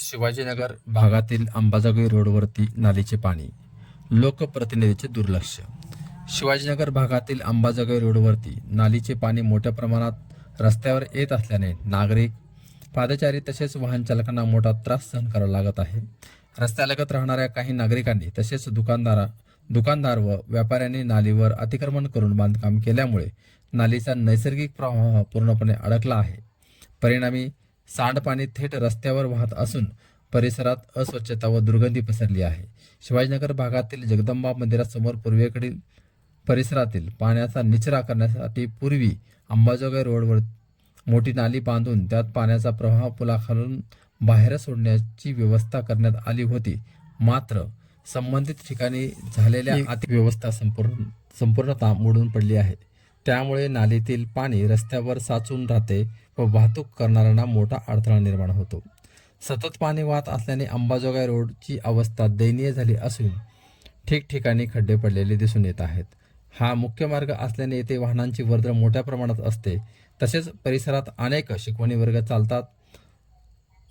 शिवाजीनगर भागातील अंबाजोगाई रोडवरती नालीचे पाणी, लोकप्रतिनिधीचे दुर्लक्ष. शिवाजीनगर भागातील अंबाजोगाई रोडवरती नालीचे पाणी मोठ्या प्रमाणात रस्त्यावर येत असल्याने नागरिक, पादचारी तसेच वाहन चालकांना मोठा त्रास सहन करावा लागत आहे. रस्त्यालगत राहणाऱ्या काही नागरिकांनी तसेच दुकानदार व व्यापाऱ्यांनी नालीवर अतिक्रमण करून बांधकाम केल्यामुळे नालीचा नैसर्गिक प्रवाह पूर्णपणे अडकला आहे. परिणामी सांडपाणी थेट रस्त्यावर वाहत असून परिसरात अस्वच्छता व दुर्गंधी पसरली आहे. शिवाजीनगर भागातील जगदंबा मंदिरासमोर पूर्वेकडील परिसरातील पाण्याचा निचरा करण्यासाठी पूर्वी अंबाजोगाई रोडवर मोठी नाली बांधून त्यात पाण्याचा प्रवाह पुलाखालून बाहेर सोडण्याची व्यवस्था करण्यात आली होती. मात्र संबंधित ठिकाणी झालेल्या अतिव्यवस्था संपूर्णतः मोडून पडली आहे. त्यामुळे नालीतील पाणी रस्त्यावर साचून राहते व वाहतूक करणाऱ्यांना मोठा अडथळा निर्माण होतो. सतत पाणी वाहत असल्याने अंबाजोगाई रोडची अवस्था दयनीय झाली असून ठिकठिकाणी खड्डे पडलेले दिसून येत आहेत. हा मुख्य मार्ग असल्याने येथे वाहनांची वर्दळ मोठ्या प्रमाणात असते. तसेच परिसरात अनेक शिकवणी वर्ग चालतात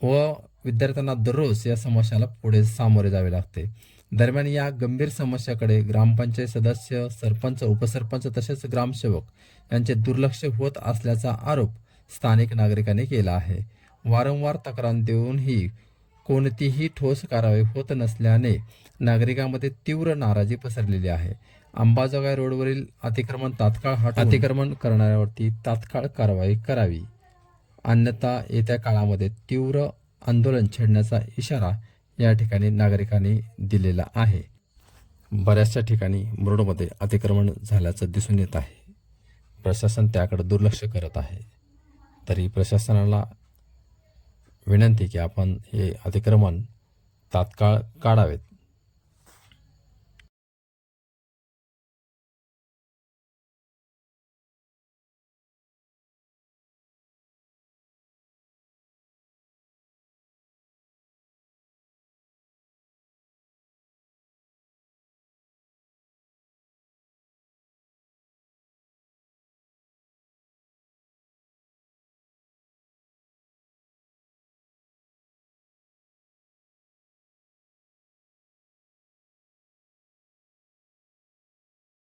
व विद्यार्थ्यांना दररोज या समस्याला पुढे सामोरे जावे लागते. दरम्यान या गंभीर समस्याकडे ग्रामपंचायत सदस्य, सरपंच, उपसरपंच तसेच ग्रामसेवक यांचे दुर्लक्ष होत असल्याचा आरोप स्थानिक नागरिकांनी केला आहे. वारंवार तक्रार देऊनही कोणतीही ठोस कारवाई होत नसल्याने नागरिकांमध्ये तीव्र नाराजी पसरलेली आहे. अंबाजोगाई रोडवरील अतिक्रमण करणाऱ्यावरती तात्काळ कारवाई करावी, अन्यथा येत्या काळामध्ये तीव्र आंदोलन छेडण्याचा इशारा या ठिकाणी नागरिकांनी दिलेला आहे. बऱ्याचशा ठिकाणी रोडमध्ये अतिक्रमण झाल्याचं दिसून येत आहे. प्रशासन त्याकडे दुर्लक्ष करत आहे. तरी प्रशासनाला विनंती की आपण हे अतिक्रमण तात्काळ काढावेत.